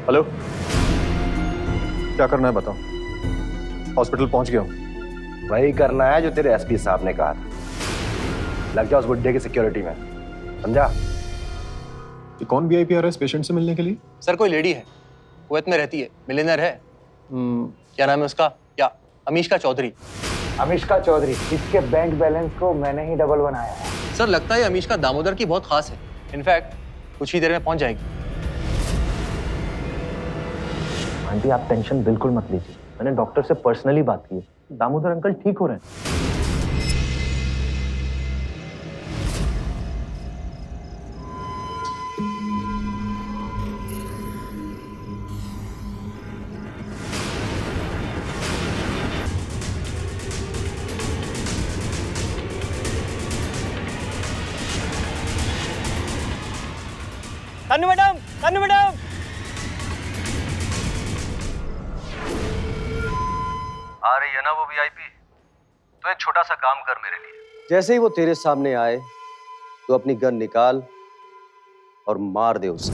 Hello, क्या करना है बताओ। हॉस्पिटल पहुंच गया हूँ। वही करना है जो तेरे एसपी साहब ने कहा था। लग जा उस बुड्ढे की सिक्योरिटी में, समझा? ये कौन वीआईपी आ रहा है इस पेशेंट से मिलने के लिए? सर कोई लेडी है, कुवैत में रहती है, मिलियनर है। क्या नाम है उसका? क्या? अमीष्का चौधरी। अमीष्का चौधरी, इसके बैंक बैलेंस को मैंने ही डबल बनाया है। सर लगता है अमीष्का दामोदर की बहुत खास है। इनफैक्ट कुछ ही देर में पहुंच जाएगी। आंटी आप टेंशन बिल्कुल मत लीजिए, मैंने डॉक्टर से पर्सनली बात की है। दामोदर अंकल ठीक हो रहे हैं। Tannu madam, Tannu madam. आ रही है ना वो वीआईपी? तो एक छोटा सा काम कर मेरे लिए। जैसे ही वो तेरे सामने आए तो अपनी गन निकाल और मार दे उसे।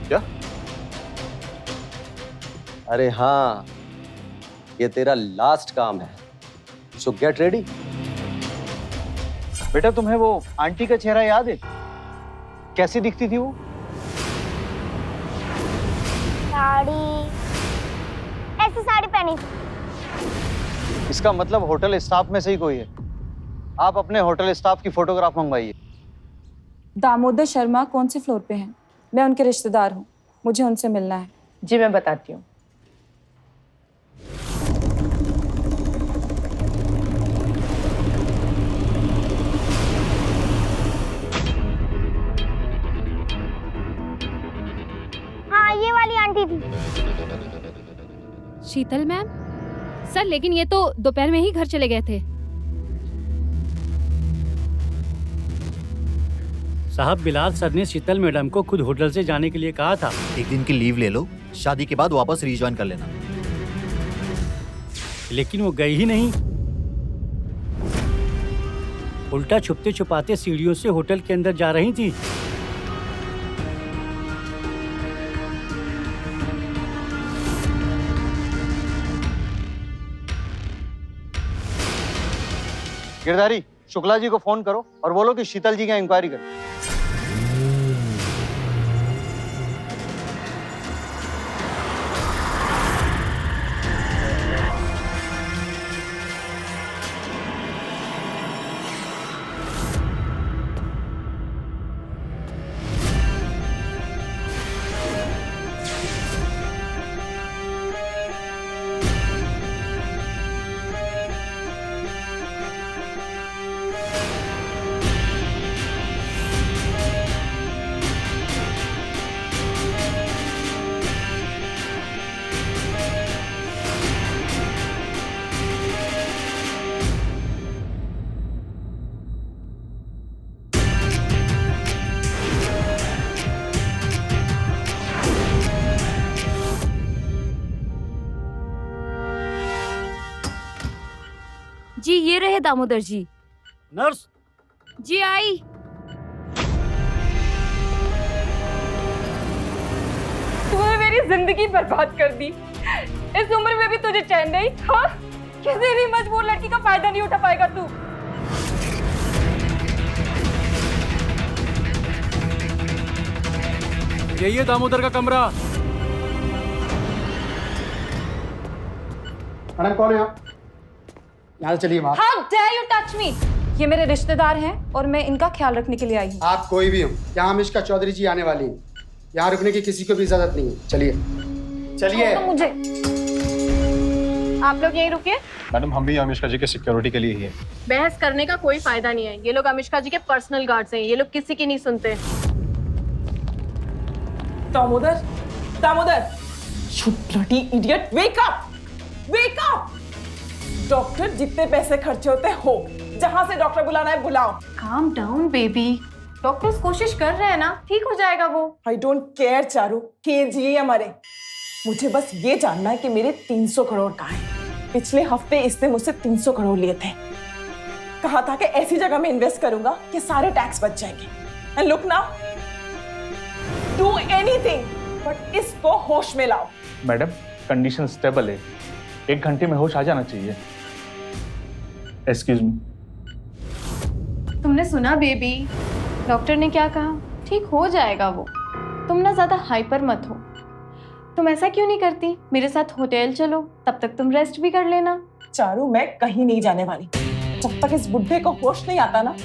क्या? अरे हाँ, ये तेरा लास्ट काम है। सो गेट रेडी। बेटा तुम्हें वो आंटी का चेहरा याद है? कैसी दिखती थी वो? साड़ी, ऐसी साड़ी पहनी थी। इसका मतलब होटल स्टाफ में से ही कोई है। आप अपने होटल स्टाफ की फोटोग्राफ मंगवाइए। दामोदर शर्मा कौन से फ्लोर पे हैं? मैं उनके रिश्तेदार हूँ, मुझे उनसे मिलना है। जी मैं बताती हूँ। हाँ ये वाली आंटी थी। शीतल मैम? सर लेकिन ये तो दोपहर में ही घर चले गए थे। साहब बिलाल सर ने शीतल मैडम को खुद होटल से जाने के लिए कहा था। एक दिन की लीव ले लो, शादी के बाद वापस रिज्वाइन कर लेना। लेकिन वो गई ही नहीं। उल्टा छुपते छुपाते सीढ़ियों से होटल के अंदर जा रही थी। गिरधारी, शुक्ला जी को फोन करो और बोलो कि शीतल जी का इंक्वायरी करें। जी ये रहे दामोदर जी। नर्स, जी आई। तूने मेरी जिंदगी बर्बाद कर दी। इस उम्र में भी तुझे चैन नहीं? हाँ? किसी भी मजबूर लड़की का फायदा नहीं उठा पाएगा तू। यही है दामोदर का कमरा। मैडम कौन है आप? यहाँ से चलिए बाहर। How dare you touch me? ये मेरे रिश्तेदार हैं और मैं इनका ख्याल रखने के लिए आई हूँ। आप कोई भी हो, यहाँ अमीष्का चौधरी जी आने वाली हैं। यहाँ रुकने की किसी को भी इजाजत नहीं है। चलिए चलिए। तो मुझे आप लोग यहीं रुकिए। मैडम हम भी अमीष्का जी के सिक्योरिटी के लिए ही है। बहस करने का कोई फायदा नहीं है। ये लोग अमीष्का जी के पर्सनल गार्ड्स हैं। ये लोग किसी की नहीं सुनते। Damodar, Damodar, you bloody idiot, wake up, wake up! Doctor जितने पैसे खर्चे होते हो, जहाँ से डॉक्टर बुलाना है बुलाओ। Calm down baby। डॉक्टर्स कोशिश कर रहे हैं ना, ठीक हो जाएगा वो। I don't care चारू, के जिए या मरे। मुझे बस ये जानना है कि मेरे 300 करोड़ कहाँ हैं। पिछले हफ्ते इसने मुझसे 300 करोड़ लिए थे। कहा था कि ऐसी जगह में इन्वेस्ट करूंगा कि सारे टैक्स बच जाएंगे। And look now, do anything, but इसको होश में लाओ। मैडम कंडीशन स्टेबल है, 1 घंटे में होश आ जाना चाहिए। Excuse me. तुमने सुना बेबी, डॉक्टर ने क्या कहा? ठीक हो जाएगा वो। तुम ना ज्यादा हाइपर मत हो। तुम ऐसा क्यों नहीं करती, मेरे साथ होटल चलो, तब तक तुम रेस्ट भी कर लेना। चारू, मैं कहीं नहीं जाने वाली। जब तक इस बुढ़े को होश नहीं आता ना,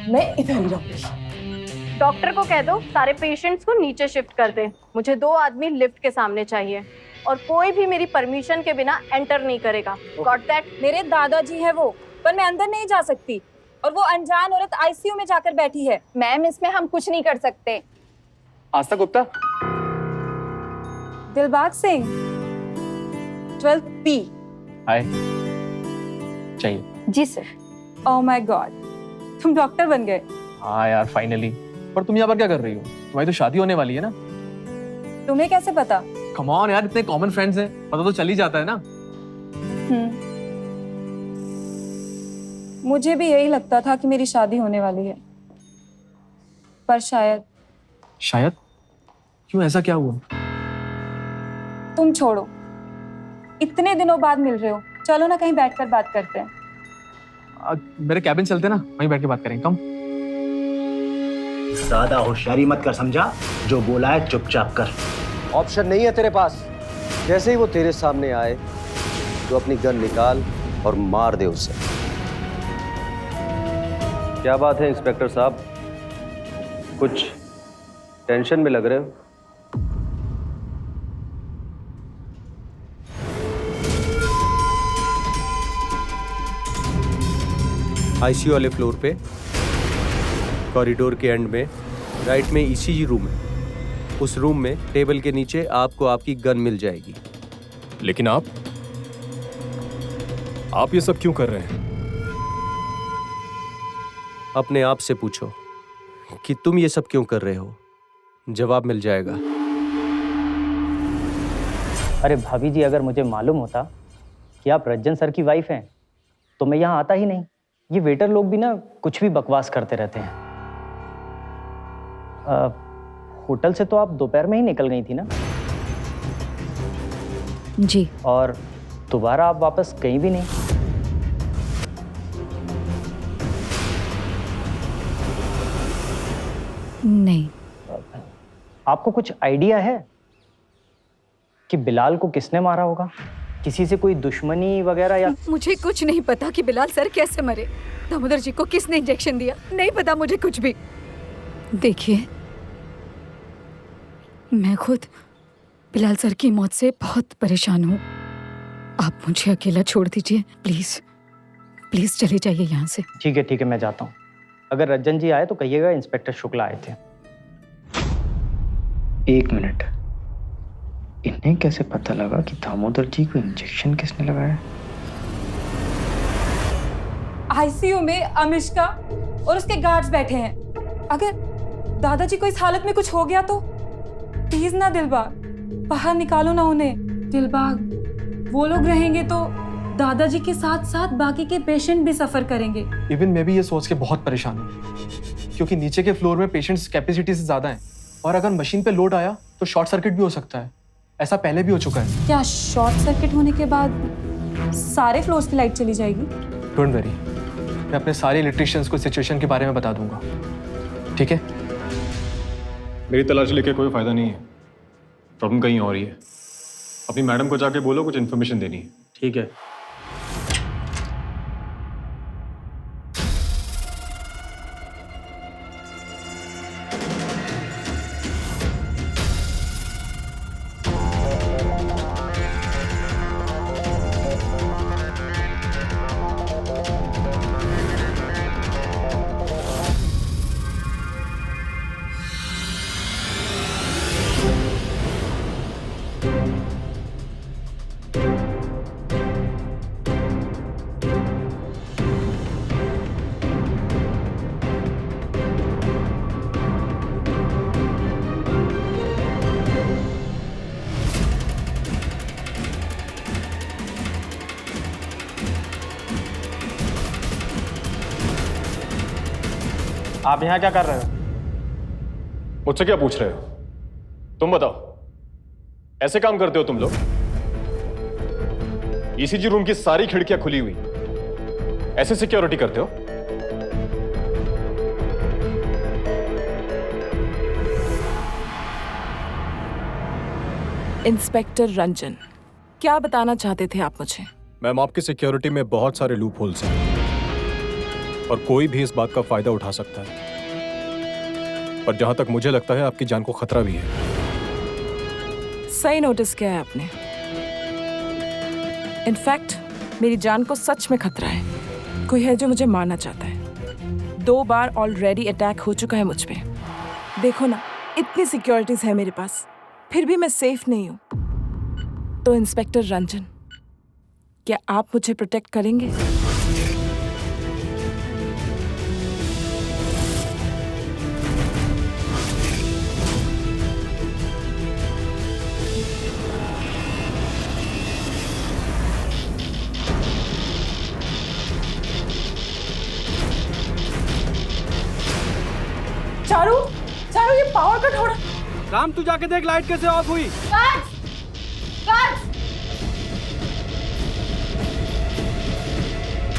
मैं इधर ही रहूंगी। डॉक्टर को कह दो सारे पेशेंट्स को नीचे शिफ्ट कर दे। मुझे 2 आदमी लिफ्ट के सामने चाहिए और कोई भी मेरी परमिशन के बिना एंटर नहीं करेगा। Got that? मेरे दादाजी है वो, पर मैं अंदर नहीं जा सकती और वो अनजान औरत आईसीयू में जाकर बैठी है। मैम, इसमें हम कुछ नहीं कर सकते। आस्था गुप्ता। दिलबाग सिंह, 12B। हाय। चाहिए? जी सर। ओह माय गॉड, तुम डॉक्टर बन गए। हाँ यार, फाइनली। पर तुम यहाँ पर क्या कर रही हो? तुम्हारी तो शादी होने वाली है ना? तुम्हें कैसे पता? कम ऑन यार, इतने कॉमन फ्रेंड्स हैं, पता तो चल ही जाता है ना। मुझे भी यही लगता था कि मेरी शादी होने वाली है, पर शायद। क्यों, ऐसा क्या हुआ? तुम छोड़ो, इतने दिनों बाद मिल रहे हो, चलो ना कहीं बैठकर बात करते हैं। मेरे कैबिन चलते ना, वहीं बैठ के बात करेंगे। कम। ज्यादा होशियारी मत कर, समझा? जो बोला है चुपचाप कर। ऑप्शन नहीं है तेरे पास। जैसे ही वो तेरे सामने आए तो अपनी गन निकाल और मार दे उसे। क्या बात है इंस्पेक्टर साहब, कुछ टेंशन में लग रहे हो? आईसीयू वाले फ्लोर पे, कॉरिडोर के एंड में, राइट में ईसीजी रूम है। उस रूम में टेबल के नीचे आपको आपकी गन मिल जाएगी। लेकिन आप ये सब क्यों कर रहे हैं? अपने आप से पूछो कि तुम ये सब क्यों कर रहे हो, जवाब मिल जाएगा। अरे भाभी जी, अगर मुझे मालूम होता कि आप रज्जन सर की वाइफ हैं तो मैं यहाँ आता ही नहीं। ये वेटर लोग भी ना कुछ भी बकवास करते रहते हैं। होटल से तो आप दोपहर में ही निकल गई थी ना? जी। और दोबारा आप वापस कहीं भी नहीं? नहीं। आपको कुछ आइडिया है कि बिलाल को किसने मारा होगा? किसी से कोई दुश्मनी वगैरह? या मुझे कुछ नहीं पता कि बिलाल सर कैसे मरे, दामोदर जी को किसने इंजेक्शन दिया, नहीं पता मुझे कुछ भी। देखिए, मैं खुद बिलाल सर की मौत से बहुत परेशान हूँ। आप मुझे अकेला छोड़ दीजिए, प्लीज प्लीज चले जाइए यहाँ से। ठीक है, मैं जाता हूँ। अगर रज्जन जी आए तो कहिएगा इंस्पेक्टर शुक्ला आए थे। 1 मिनट, इन्हें कैसे पता लगा कि दामोदर जी को इंजेक्शन किसने लगाया? आईसीयू में अमिष्का और उसके गार्ड्स बैठे हैं। अगर दादाजी को इस हालत में कुछ हो गया तो? प्लीज ना दिलबाग, बाहर निकालो ना उन्हें। दिलबाग, वो लोग रहेंगे तो दादाजी के साथ साथ बाकी के पेशेंट भी सफर करेंगे। इवन मैं भी ये सोच के बहुत परेशान हूँ, क्योंकि नीचे के फ्लोर में पेशेंट्स कैपेसिटी से ज्यादा हैं, और अगर मशीन पे लोड आया तो शॉर्ट सर्किट भी हो सकता है। ऐसा पहले भी हो चुका है। क्या शॉर्ट सर्किट होने के बाद सारे फ्लोर्स की लाइट चली जाएगी? डोंट वरी, मैं अपने सारे इलेक्ट्रिशियंस को सिचुएशन के बारे में बता दूंगा, ठीक है? मेरी तलाशी लेके कोई फायदा नहीं है, प्रॉब्लम कहीं और ही है। अपनी मैडम को जाके बोलो कुछ इन्फॉर्मेशन देनी है। ठीक है। आप यहाँ क्या कर रहे हो? मुझसे क्या पूछ रहे हो? तुम बताओ, ऐसे काम करते हो तुम लोग? ईसीजी रूम की सारी खिड़कियां खुली हुई, ऐसे सिक्योरिटी करते हो? इंस्पेक्टर रंजन, क्या बताना चाहते थे आप मुझे? मैम, आपकी सिक्योरिटी में बहुत सारे लूप होल्स हैं और कोई भी इस बात का फायदा उठा सकता है, पर जहां तक मुझे लगता है आपकी जान को खतरा भी है। सही नोटिस किया है आपने। इनफैक्ट मेरी जान को सच में खतरा है। कोई है जो मुझे मारना चाहता है। 2 बार ऑलरेडी अटैक हो चुका है मुझ पे। देखो ना, इतनी सिक्योरिटीज है मेरे पास, फिर भी मैं सेफ नहीं हूं। तो इंस्पेक्टर रंजन, क्या आप मुझे प्रोटेक्ट करेंगे? चारू, चारू, ये पावर कट हो रहा। राम, तू जाके देख लाइट कैसे ऑफ हुई।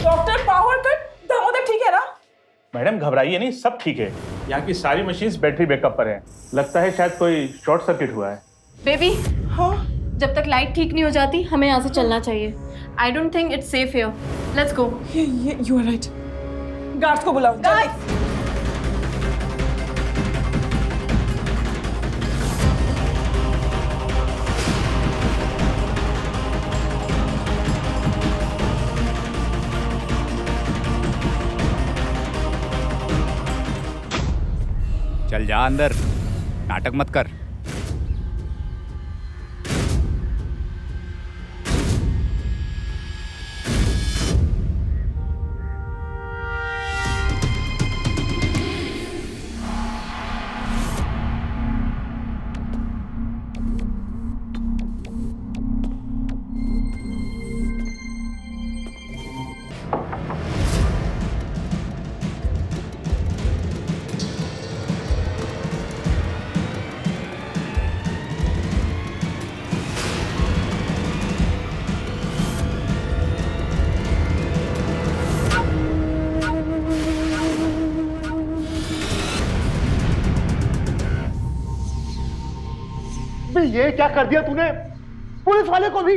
Doctor, power cut. दामोदर ठीक है ना? मैडम घबराइए नहीं, सब ठीक है। यहाँ की सारी मशीन्स बैटरी बैकअप पर हैं। लगता है शायद कोई शॉर्ट सर्किट हुआ है। बेबी, हाँ, जब तक लाइट ठीक नहीं हो जाती हमें यहाँ से चलना चाहिए। I don't think it's safe here. Let's go. ये यू आर राइट। गार्ड्स को बुलाओ। जल्दी। चल जा अंदर, नाटक मत कर। ये क्या कर दिया तूने? पुलिस वाले को भी।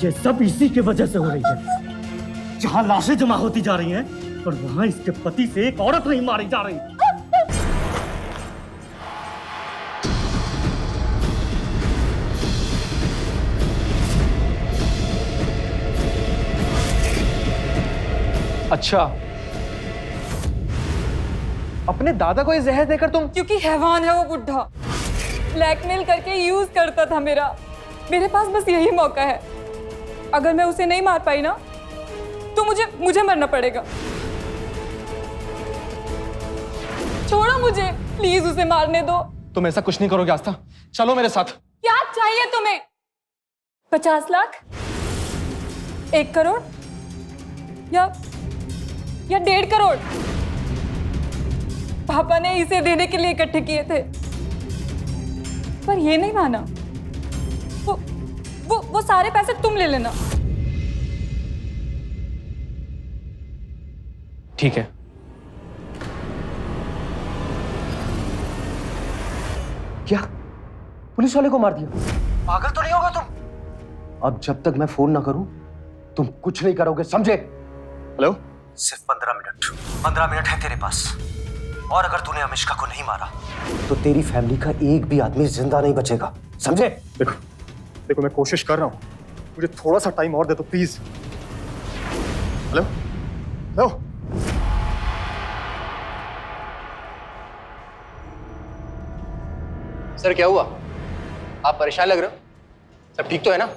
ये सब इसी की वजह से हो रही है। जहां लाशें जमा होती जा रही हैं और वहां इसके पति से एक औरत नहीं मारी जा रही। अच्छा, अपने दादा को ये जहर देकर तुम? क्योंकि हैवान है वो बुढ़ा। ब्लैकमेल करके यूज करता था मेरे पास बस यही मौका है। अगर मैं उसे नहीं मार पाई ना तो मुझे मरना पड़ेगा। छोड़ो मुझे, प्लीज उसे मारने दो। तुम ऐसा कुछ नहीं करोगे आस्था, चलो मेरे साथ। क्या चाहिए तुम्हें? 50 लाख, 1 करोड़ या 1.5 करोड़? पापा ने इसे देने के लिए इकट्ठे किए थे, पर ये नहीं माना। वो सारे पैसे तुम ले लेना। ठीक है। क्या पुलिस वाले को मार दिया? पागल तो नहीं होगा तुम? अब जब तक मैं फोन ना करूं तुम कुछ नहीं करोगे, समझे? हेलो? सिर्फ 15 मिनट। 15 मिनट है तेरे पास, और अगर तूने अमिष्का को नहीं मारा तो तेरी फैमिली का एक भी आदमी जिंदा नहीं बचेगा, समझे? देखो मैं कोशिश कर रहा हूं, मुझे थोड़ा सा टाइम और दे दो प्लीज। हेलो? हेलो? सर क्या हुआ? आप परेशान लग रहे हो? सब ठीक तो है ना?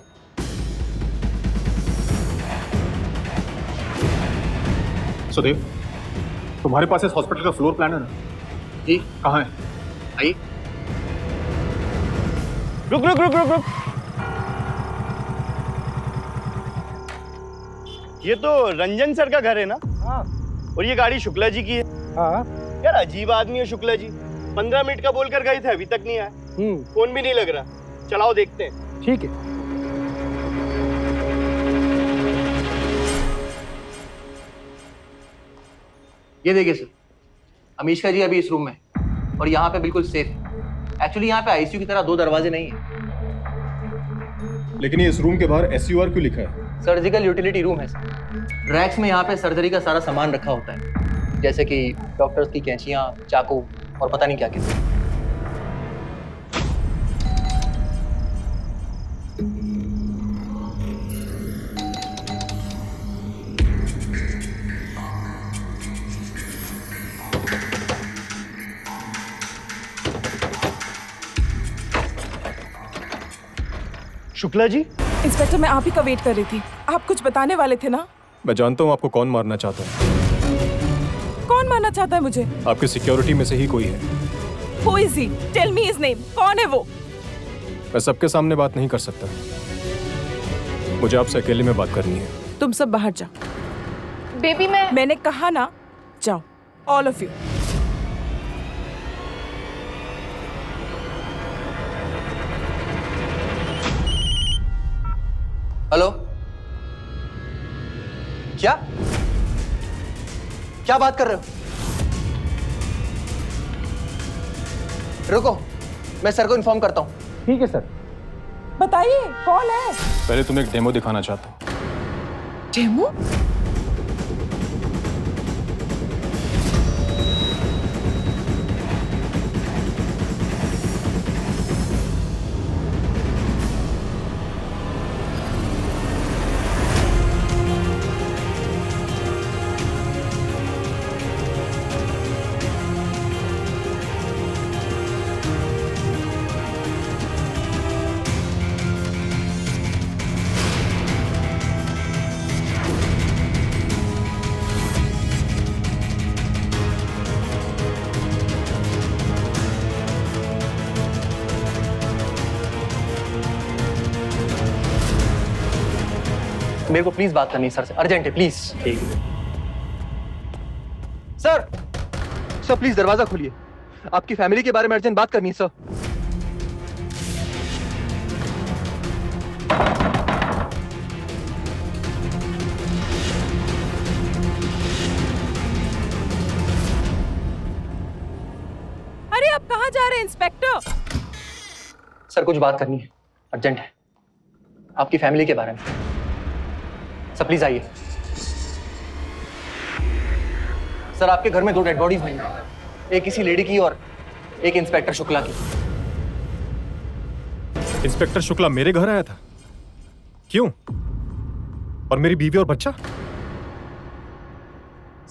सुदेव, तुम्हारे पास इस हॉस्पिटल का फ्लोर प्लान है ना? जी। कहाँ है? आइए। रुक रुक रुक रुक रुक। ये तो रंजन सर का घर है ना? हाँ। और ये गाड़ी शुक्ला जी की है। हाँ यार, अजीब आदमी है शुक्ला जी। 15 मिनट का बोलकर गए थे, अभी तक नहीं आए। फोन भी नहीं लग रहा। चलाओ देखते हैं। ठीक है। ये देखिए सर, अमीष्का जी अभी इस रूम में और यहाँ पे बिल्कुल सेफ है। एक्चुअली यहाँ पे आईसीयू की तरह 2 दरवाजे नहीं है। लेकिन ये इस रूम के बाहर SUR क्यों लिखा है? सर्जिकल यूटिलिटी रूम है सर। रैक्स में यहाँ पे सर्जरी का सारा सामान रखा होता है, जैसे कि डॉक्टर्स की कैंचियाँ, चाकू और पता नहीं क्या क्या। शुक्ला जी? इंस्पेक्टर, मैं आप ही का वेट कर रही थी। आप कुछ बताने वाले थे ना? मैं जानता हूँ आपको कौन मारना चाहता है। कौन मारना चाहता है मुझे? आपकी सिक्योरिटी में से ही कोई है। Who is he? Tell me his name. कौन है वो? मैं सबके सामने बात नहीं कर सकता, मुझे आपसे अकेले में बात करनी है। तुम सब बाहर जाओ। बेबी मैंने कहा ना, जाओ, ऑल ऑफ यू। हेलो, क्या क्या बात कर रहे हो? रुको, मैं सर को इन्फॉर्म करता हूँ। ठीक है सर। बताइए कौन है? पहले तुम्हें एक डेमो दिखाना चाहता हूँ। डेमो? मेरे को प्लीज बात करनी है सर से, अर्जेंट है, प्लीज। सर, सर प्लीज दरवाजा खोलिए, आपकी फैमिली के बारे में अर्जेंट बात करनी है सर। अरे आप कहाँ जा रहे हैं इंस्पेक्टर? सर कुछ बात करनी है, अर्जेंट है, आपकी फैमिली के बारे में। सर प्लीज आइए। सर आपके घर में 2 डेड बॉडीज मिली हैं, एक किसी लेडी की और एक इंस्पेक्टर शुक्ला की। इंस्पेक्टर शुक्ला मेरे घर आया था? क्यों? और मेरी बीवी और बच्चा?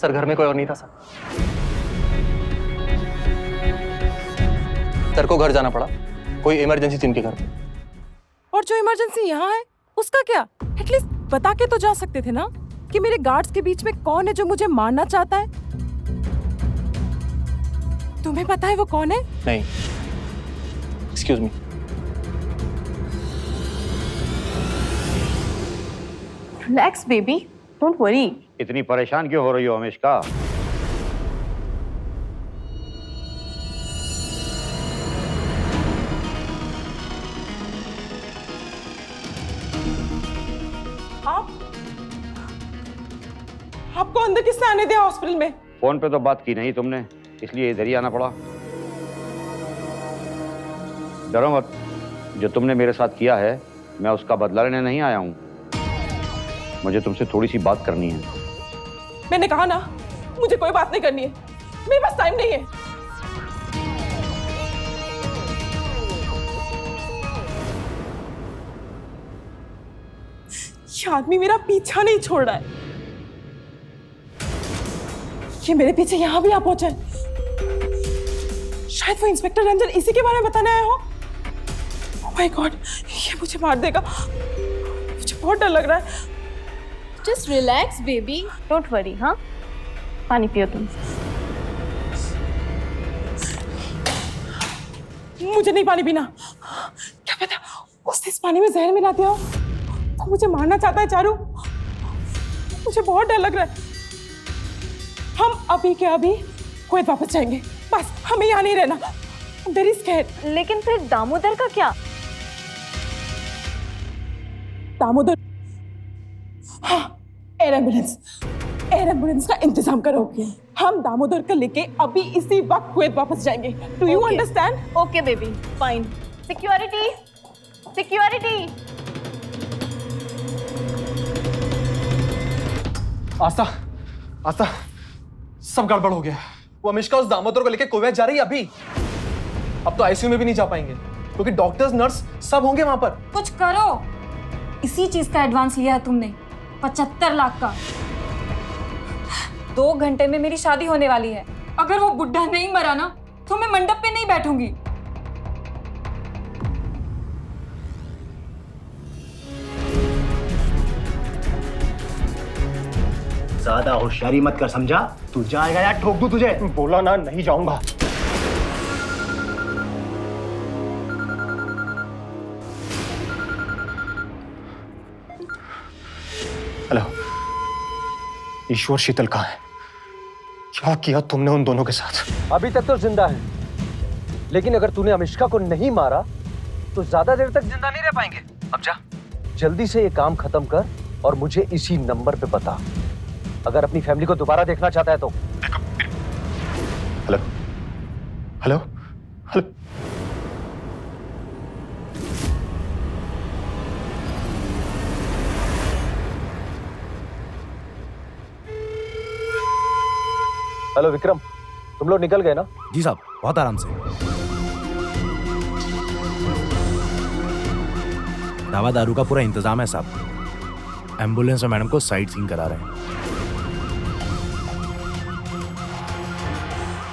सर घर में कोई और नहीं था सर। सर को घर जाना पड़ा, कोई इमरजेंसी थी उनके घर पे। और जो इमरजेंसी यहाँ है उसका क्या? एटलीस्ट बता के तो जा सकते थे ना कि मेरे गार्ड्स के बीच में कौन है जो मुझे मारना चाहता है। तुम्हें पता है वो कौन है? नहीं। Excuse me. Relax baby, don't worry. इतनी परेशान क्यों हो रही हो अमीष्का? आपको अंदर किसने आने दिया हॉस्पिटल में? फोन पे तो बात की नहीं तुमने, इसलिए इधर ही आना पड़ा। डरो मत, जो तुमने मेरे साथ किया है मैं उसका बदला लेने नहीं आया हूं। मुझे तुमसे थोड़ी सी बात करनी है। मैंने कहा ना, मुझे कोई बात नहीं करनी है, मेरे पास टाइम नहीं है। ये आदमी मेरा पीछा नहीं छोड़ रहा है। ये मेरे पीछे यहाँ भी आ पहुंचा है। शायद वो इंस्पेक्टर रंजन इसी के बारे में बताने आया हो। ओह माय गॉड, ये मुझे मार देगा। मुझे बहुत डर लग रहा है। Just relax baby, don't worry. हाँ, पानी पियो तुम। मुझे नहीं पानी पीना। क्या पता उसने इस पानी में जहर मिला दिया हो। वो मुझे मारना चाहता है चारू। मुझे बहुत डर लग रहा है। हम अभी के अभी कुवैत वापस जाएंगे, बस हमें यहाँ नहीं रहना। There is care. लेकिन फिर दामोदर का क्या? दामोदर, हाँ, एयर एम्बुलेंस का इंतजाम करो। हम दामोदर का लेके अभी इसी वक्त कुवैत वापस जाएंगे। Do you understand? Okay baby, fine. Security, security. Aastha, Aastha, सब गड़बड़ हो गया। वो अमिष्का उस दामोदर को लेके कुवैत जा रही है अभी। अब तो आईसीयू में भी नहीं जा पाएंगे क्योंकि डॉक्टर्स, नर्स सब होंगे वहां पर। कुछ करो। इसी चीज का एडवांस लिया है तुमने, 75 लाख का। 2 घंटे में मेरी शादी होने वाली है। अगर वो बुढ़ा नहीं मरा ना तो मैं मंडप पे नहीं बैठूंगी। ज्यादा होशियारी मत कर, समझा? तू जाएगा या ठोक दूं तुझे? बोला ना नहीं जाऊंगा। हेलो, ईश्वर, शीतल कहाँ है? क्या किया तुमने उन दोनों के साथ? अभी तक तो जिंदा है, लेकिन अगर तूने अमिष्का को नहीं मारा तो ज्यादा देर तक जिंदा नहीं रह पाएंगे। अब जा, जल्दी से ये काम खत्म कर और मुझे इसी नंबर पे बता, अगर अपनी फैमिली को दोबारा देखना चाहता है तो। Hello, hello, hello. Hello Vikram, तुम लोग निकल गए ना? जी साहब, बहुत आराम से। दवा दारू का पूरा इंतजाम है साहब। एम्बुलेंस में मैडम को साइट सीइंग करा रहे हैं।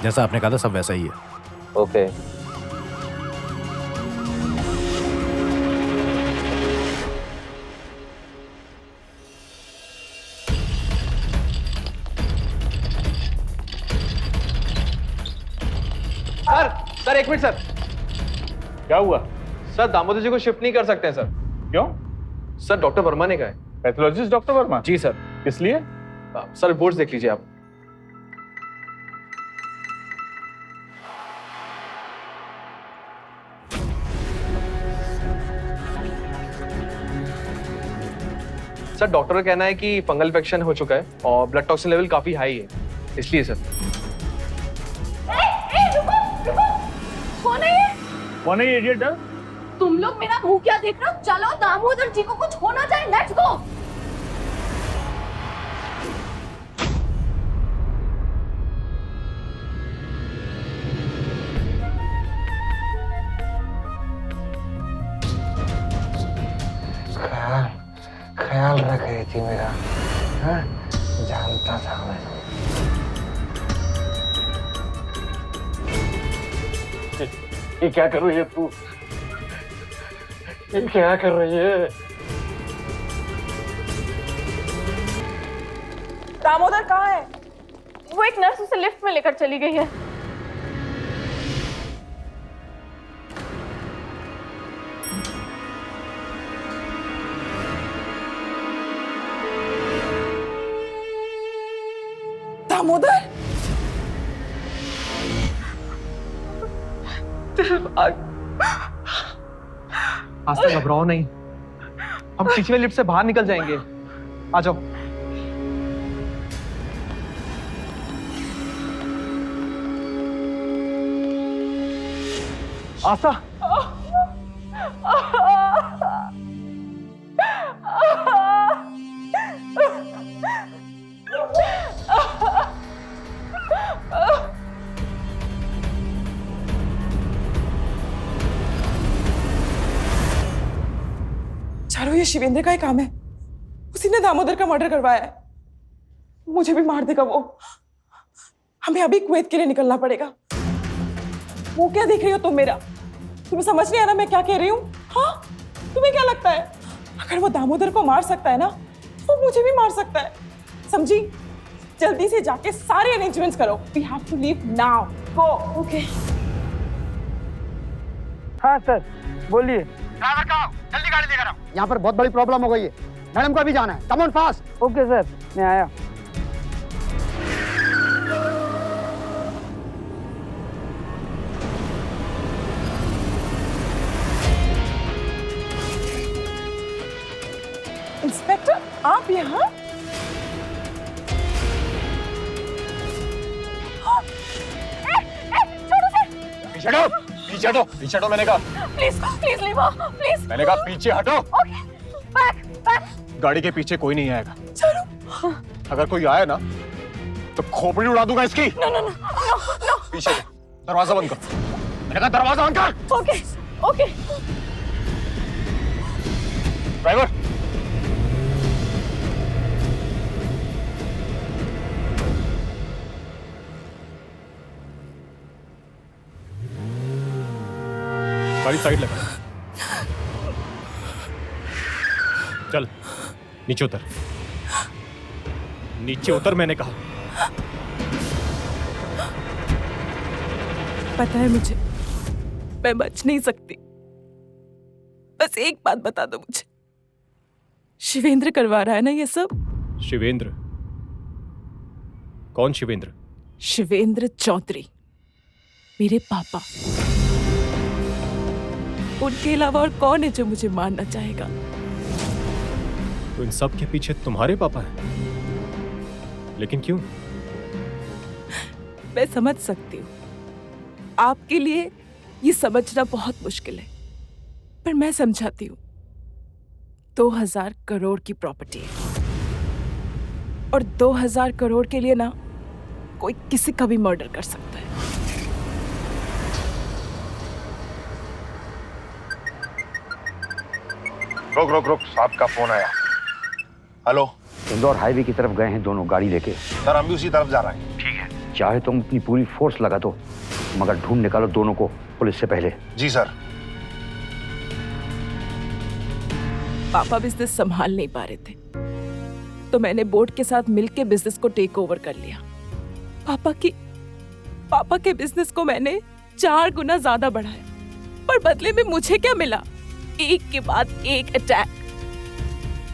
जैसा आपने कहा था सब वैसा ही है। ओके। Sir 1 minute sir. क्या हुआ? सर दामोदर जी को शिफ्ट नहीं कर सकते हैं सर। क्यों? सर डॉक्टर वर्मा ने कहा है। Pathologist doctor Verma? जी सर। इसलिए? सर रिपोर्ट्स देख लीजिए आप। सर डॉक्टर का कहना है कि फंगल इन्फेक्शन हो चुका है और ब्लड टॉक्सिन लेवल काफी हाई है, इसलिए सर। कौन है ये इडियट? तुम लोग मेरा मुंह क्या देख रहे हो? चलो, दामोदर जी को कुछ होना चाहिए। Let's go. ख्याल रख रही थी मेरा, हाँ? जानता था मैं। ये क्या कर रही है तू? ये क्या कर रही है? दामोदर कहाँ है? वो एक नर्स उसे लिफ्ट में लेकर चली गई है। दामोदर? आस्था घबराओ नहीं, हम पीछे वाली लिफ्ट से बाहर निकल जाएंगे। आ जाओ। आस्था, चारू, ये शिवेंद्र का ही काम है। उसी ने दामोदर का मर्डर करवाया है। मुझे भी मार देगा वो। हमें अभी कुवैत के लिए निकलना पड़ेगा। वो क्या देख रही हो तुम मेरा? तुम्हें समझ नहीं आ रहा मैं क्या कह रही हूँ? हाँ, तुम्हें क्या लगता है अगर वो दामोदर को मार सकता है ना, वो मुझे भी मार सकता है। समझी? जल्दी से जाके सारे अरेंजमेंट्स करो। We have to leave now. Go. Okay. हाँ सर, बोलिए। ड्राइवर कहाँ? जल्दी गाड़ी लेकर आओ। यहाँ पर बहुत बड़ी प्रॉब्लम हो गई है। मैडम को अभी जाना है। Come on fast. Okay sir, मैं आया। आप यहाँ? पीछे हटो, पीछे हटो, पीछे हटो मैंने कहा। Please please लीवा, please. मैंने कहा पीछे हटो। Okay, back back. गाड़ी के पीछे कोई नहीं आएगा। चारू। अगर कोई आया ना तो खोपड़ी उड़ा दूंगा इसकी। No no no no no. पीछे दरवाजा बंद कर। मैंने कहा दरवाजा बंद कर। Okay okay. ड्राइवर, गाड़ी साइड लगा। चल नीचे उतर, नीचे उतर मैंने कहा। पता है मुझे, मैं बच नहीं सकती। बस एक बात बता दो मुझे, शिवेंद्र करवा रहा है ना ये सब? शिवेंद्र? कौन शिवेंद्र? शिवेंद्र चौधरी, मेरे पापा। उनके अलावा और कौन है जो मुझे मारना चाहेगा? तो इन सब के पीछे तुम्हारे पापा हैं, लेकिन क्यों? मैं समझ सकती हूँ, आपके लिए ये समझना बहुत मुश्किल है, पर मैं समझाती हूँ। 2000 करोड़ की प्रॉपर्टी है, और 2000 करोड़ के लिए ना कोई किसी का भी मर्डर कर सकता है। रुक रुक रुक, साहब का फोन आया। हेलो, इंदौर हाईवे की तरफ गए हैं दोनों गाड़ी लेके। सर हम भी उसी तरफ जा रहे हैं। ठीक है, चाहे तुम अपनी पूरी फोर्स लगा दो, मगर ढूंढ निकालो दोनों को पुलिस से पहले। जी सर। पापा बिजनेस संभाल नहीं पा रहे थे, तो मैंने बोर्ड के साथ मिलकर बिजनेस को टेक ओवर कर लिया। पापा के बिजनेस को मैंने 4 गुना ज्यादा बढ़ाया, पर बदले में मुझे क्या मिला? एक के बाद एक अटैक।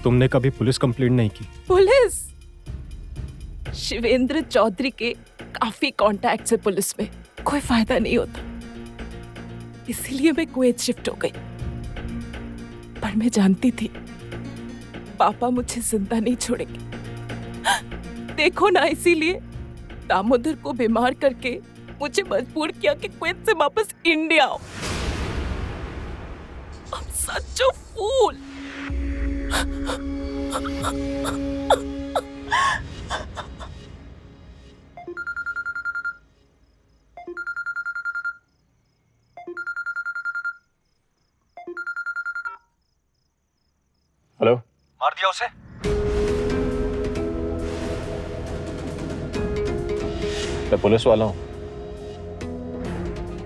तुमने कभी पुलिस कंप्लेंट नहीं की? पुलिस? शिवेंद्र चौधरी के काफी कॉन्टैक्ट है पुलिस में, कोई फायदा नहीं होता, इसीलिए मैं कुवैत शिफ्ट हो गई। पर मैं जानती थी पापा मुझे जिंदा नहीं छोड़ेंगे। देखो ना, इसीलिए दामोदर को बीमार करके मुझे मजबूर किया कि कुवैत से वापस इंडिया आओ। I'm such a fool. Hello, मार दिया उसे? मैं पुलिस वाला हूं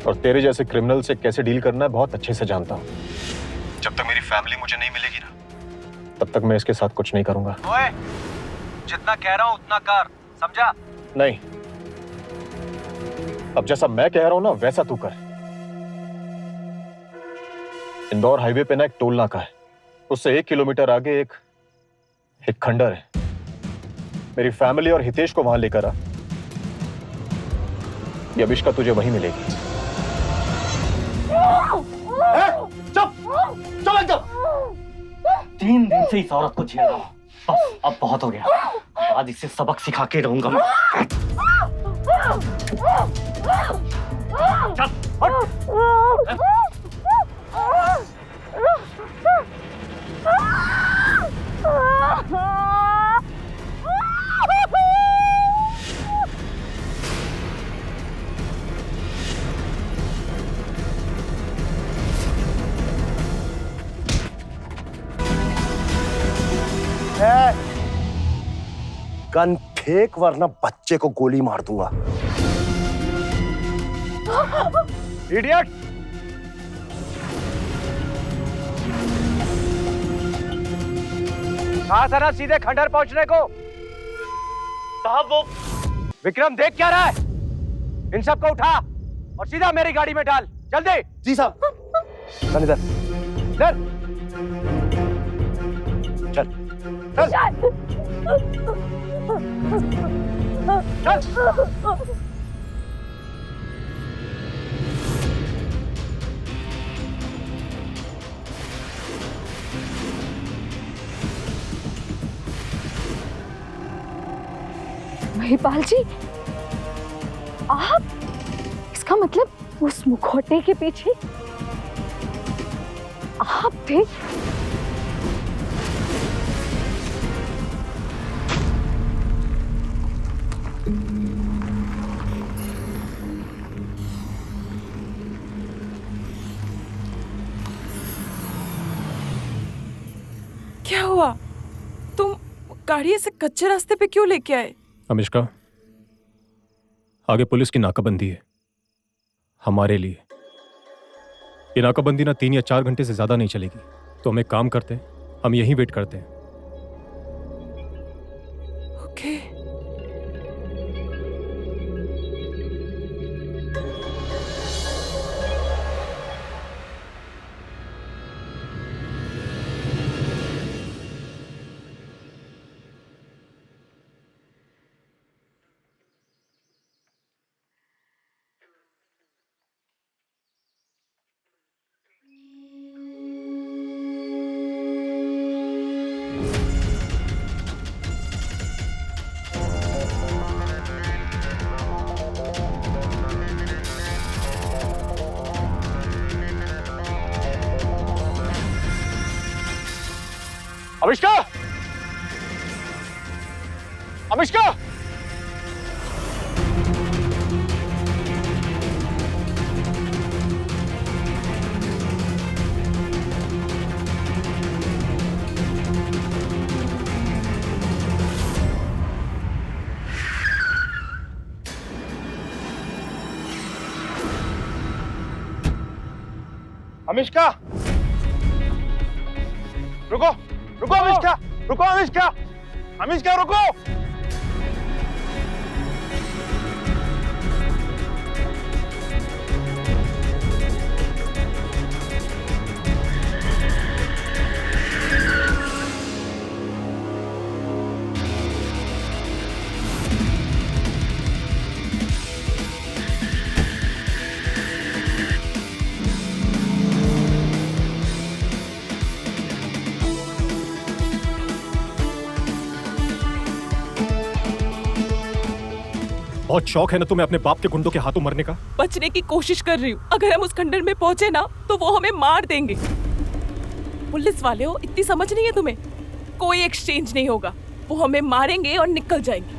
और तेरे जैसे क्रिमिनल से कैसे डील करना है बहुत अच्छे से जानता हूं। जब तक मेरी फैमिली मुझे नहीं मिलेगी ना, तब तक मैं इसके साथ कुछ नहीं करूंगा। ओए, जितना कह रहा हूं उतना कर, समझा? नहीं, अब जैसा मैं कह रहा हूं ना वैसा तू कर। इंदौर हाईवे पे ना एक टोल नाका है, उससे 1 किलोमीटर आगे एक खंडर है। मेरी फैमिली और हितेश को वहां लेकर आ, ये अभिष्का तुझे वहीं मिलेगी। चुप चुप एकदम। 3 दिन से इस औरत को झेल रहा हूं, बस अब बहुत हो गया। आज इसे सबक सिखा के रहूंगा मैं। चल, हट। गन फेंक वरना बच्चे को गोली मार दूंगा। इडियट! कहा था ना सीधे खंडर पहुंचने को। साहब वो विक्रम देख क्या रहा है? इन सबको उठा और सीधा मेरी गाड़ी में डाल, जल्दी। जी साहब। इधर इधर चल महिपाल जी, आप? इसका मतलब उस मुखौटे के पीछे आप थे? क्या हुआ? तुम गाड़ी ऐसे कच्चे रास्ते पे क्यों लेके आए? अमिष्का, आगे पुलिस की नाकाबंदी है हमारे लिए। ये नाकाबंदी ना 3 या 4 घंटे से ज्यादा नहीं चलेगी, तो हम एक काम करते हैं, हम यहीं वेट करते हैं। ओके। अमिष्का! अमिष्का! अमिष्का! रुको! रुको अमिष्का! रुको अमिष्का! अमिष्का रुको! बहुत शौक है ना तुम्हें अपने बाप के गुंडों के हाथों मरने का? बचने की कोशिश कर रही हूँ। अगर हम उस खंडर में पहुंचे ना तो वो हमें मार देंगे। पुलिस वाले हो, इतनी समझ नहीं है तुम्हें? कोई एक्सचेंज नहीं होगा, वो हमें मारेंगे और निकल जाएंगे।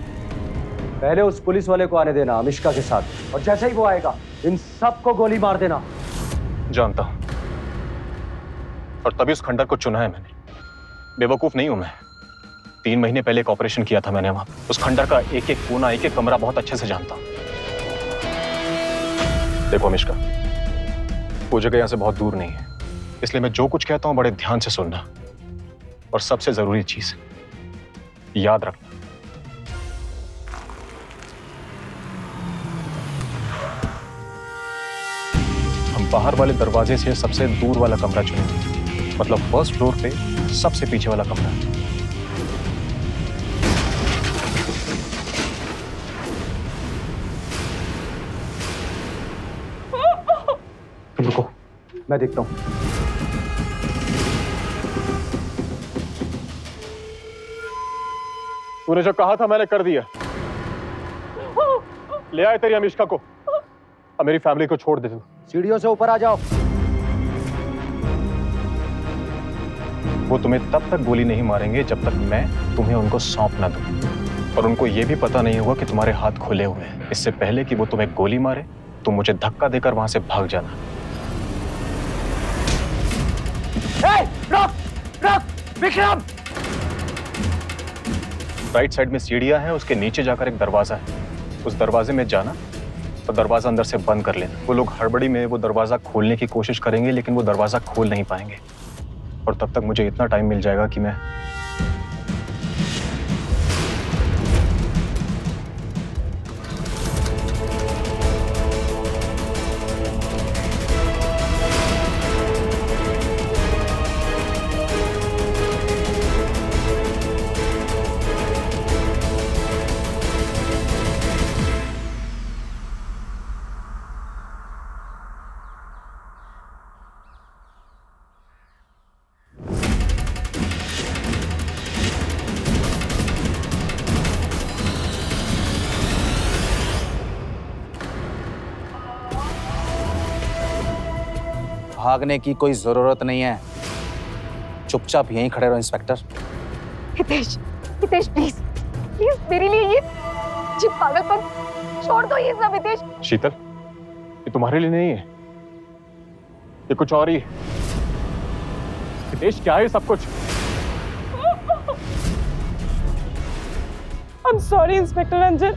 पहले उस पुलिस वाले को आने देना अमिष्का के साथ, और जैसे ही वो आएगा इन सबको गोली मार देना। जानता हूं, और तभी उस खंडर को चुना है मैंने। बेवकूफ नहीं हूं मैं। 3 महीने पहले एक ऑपरेशन किया था मैंने वहां। उस खंडर का एक एक कोना, एक एक कमरा बहुत अच्छे से जानता हूं। देखो अमिष्का, वो जगह यहां से बहुत दूर नहीं है, इसलिए मैं जो कुछ कहता हूं बड़े ध्यान से सुनना। और सबसे जरूरी चीज याद रखना, हम बाहर वाले दरवाजे से सबसे दूर वाला कमरा चुनेंगे, मतलब फर्स्ट फ्लोर पे सबसे पीछे वाला कमरा। तुम रुको, मैं देखता हूं। तूने जो कहा था मैंने कर दिया। ले आए तेरी अमिष्का को, अब मेरी फैमिली को छोड़ दे तू। सीढ़ियों से ऊपर आ जाओ। वो तुम्हें तब तक गोली नहीं मारेंगे जब तक मैं तुम्हें उनको सौंप ना दूं। और उनको ये भी पता नहीं होगा कि तुम्हारे हाथ खुले हुए हैं। इससे पहले कि वो तुम्हें गोली मारे, तुम मुझे धक्का देकर वहां से भाग जाना। रुक! रुक! विक्रम! राइट साइड में सीढ़ियां हैं, उसके नीचे जाकर एक दरवाजा है। उस दरवाजे में जाना और दरवाजा अंदर से बंद कर लेना। वो लोग हड़बड़ी में वो दरवाजा खोलने की कोशिश करेंगे, लेकिन वो दरवाजा खोल नहीं पाएंगे। और तब तक मुझे इतना टाइम मिल जाएगा कि मैं भागने की कोई जरूरत नहीं है, चुपचाप यहीं खड़े रहो inspector. Hitesh, Hitesh please please मेरे लिए ये पागलपन छोड़ दो ये सब हितेश। शीतल, ये तुम्हारे लिए नहीं है, ये कुछ और ही है। हितेश, क्या है सब कुछ? I'm sorry इंस्पेक्टर रंजन,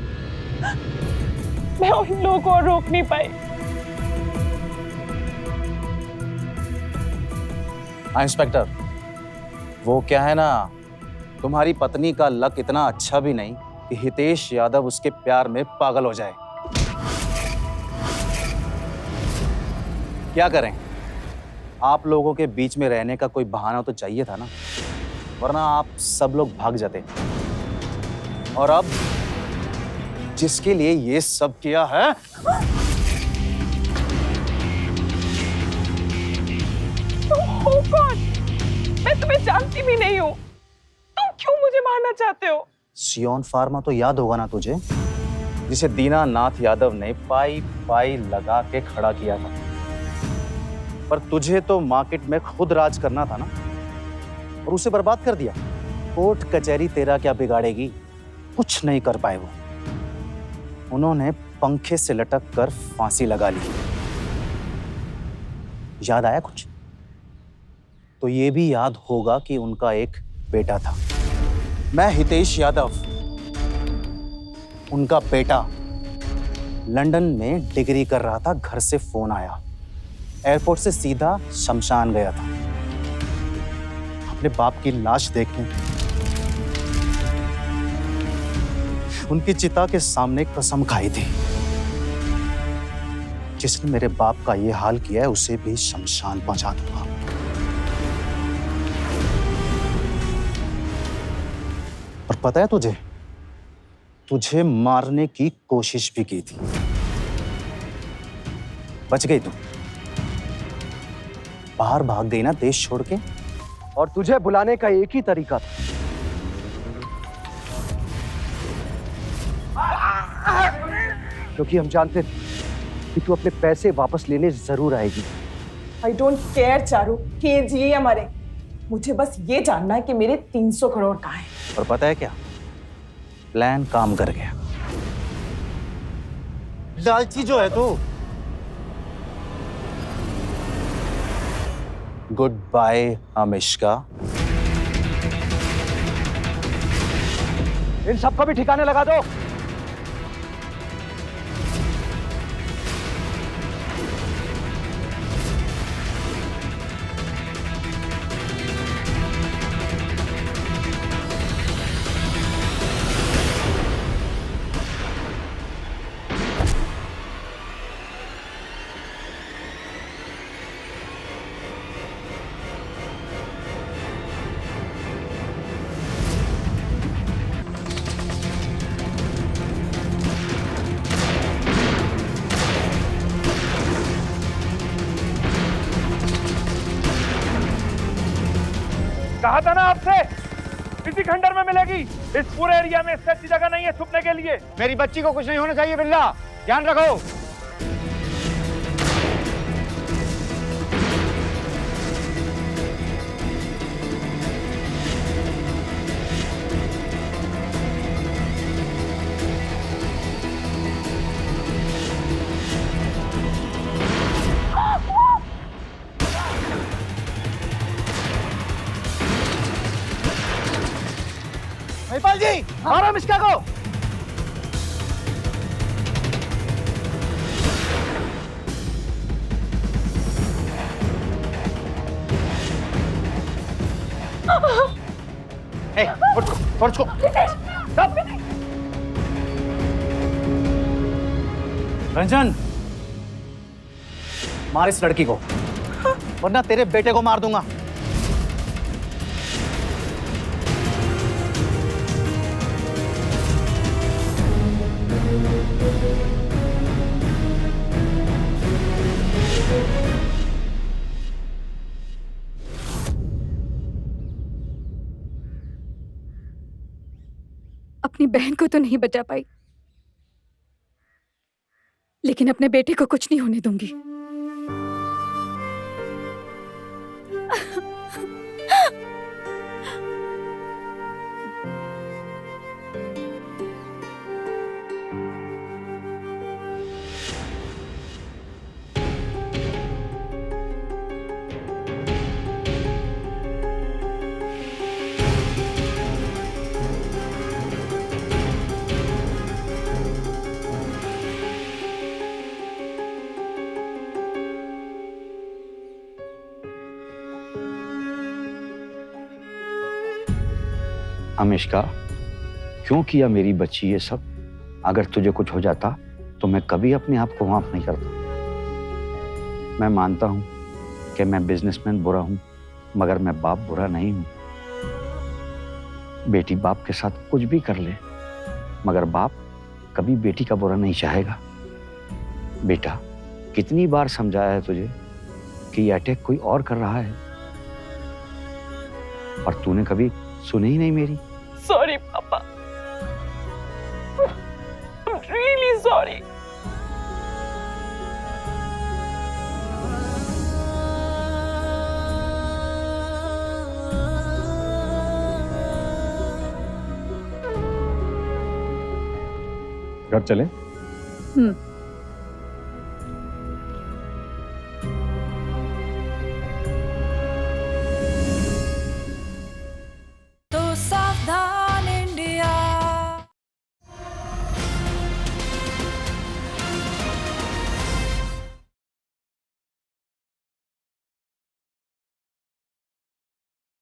मैं उन लोगों को और रोक नहीं पाई। हाँ इंस्पेक्टर, वो क्या है ना, तुम्हारी पत्नी का लक इतना अच्छा भी नहीं कि हितेश यादव उसके प्यार में पागल हो जाए। क्या करें, आप लोगों के बीच में रहने का कोई बहाना तो चाहिए था ना, वरना आप सब लोग भाग जाते। और अब जिसके लिए ये सब किया है, तुम हो कौन? मैं तुम्हें जानती भी नहीं हूँ, तुम क्यों मुझे मारना चाहते हो? सियोन फार्मा तो याद होगा ना तुझे, जिसे दीनानाथ यादव ने पाई पाई लगा के खड़ा किया था। पर तुझे तो मार्केट में खुद राज करना था ना, और उसे बर्बाद कर दिया। कोर्ट कचहरी तेरा क्या बिगाड़ेगी, कुछ नहीं कर पाए वो। उन्होंने पंखे से लटक कर फांसी लगा ली। याद आया कुछ? तो ये भी याद होगा कि उनका एक बेटा था। मैं हितेश यादव, उनका बेटा, लंदन में डिग्री कर रहा था। घर से फोन आया, एयरपोर्ट से सीधा शमशान गया था अपने बाप की लाश देखने। उनकी चिता के सामने कसम खाई थी, जिसने मेरे बाप का ये हाल किया है उसे भी शमशान पहुंचा दूंगा। और पता है तुझे, तुझे मारने की कोशिश भी की थी, बच गई तू। बाहर भाग गई ना देश छोड़ के। और तुझे बुलाने का एक ही तरीका था, क्योंकि हम जानते थे कि तू अपने पैसे वापस लेने जरूर आएगी। I don't care चारू कि ये जिए या मरे, मुझे बस ये जानना है कि मेरे 300 करोड़ कहाँ हैं। और पता है क्या, प्लान काम कर गया। लालची जो है तू। Good bye अमिष्का। इन सबको भी ठिकाने लगा दो। कहा था ना आपसे, इसी खंडर में मिलेगी। इस पूरे एरिया में इससे अच्छी जगह नहीं है छुपने के लिए। मेरी बच्ची को कुछ नहीं होना चाहिए बिल्ला, ध्यान रखो। महिपाल जी, मारो मिश्का को। फर्ज को रंजन, मार इस लड़की को, वरना तेरे बेटे को मार दूंगा। अपनी बहन को तो नहीं बचा पाई, लेकिन अपने बेटे को कुछ नहीं होने दूंगी। अमिष्का, क्यों किया मेरी बच्ची ये सब? अगर तुझे कुछ हो जाता तो मैं कभी अपने आप को माफ नहीं करता। मैं मानता हूं कि मैं बिजनेसमैन बुरा हूं, मगर मैं बाप बुरा नहीं हूं। बेटी बाप के साथ कुछ भी कर ले, मगर बाप कभी बेटी का बुरा नहीं चाहेगा। बेटा, कितनी बार समझाया है तुझे कि ये अटैक कोई और कर रहा है, और तूने कभी सुनी ही नहीं मेरी। सॉरी पापा, I'm really sorry. घर चले?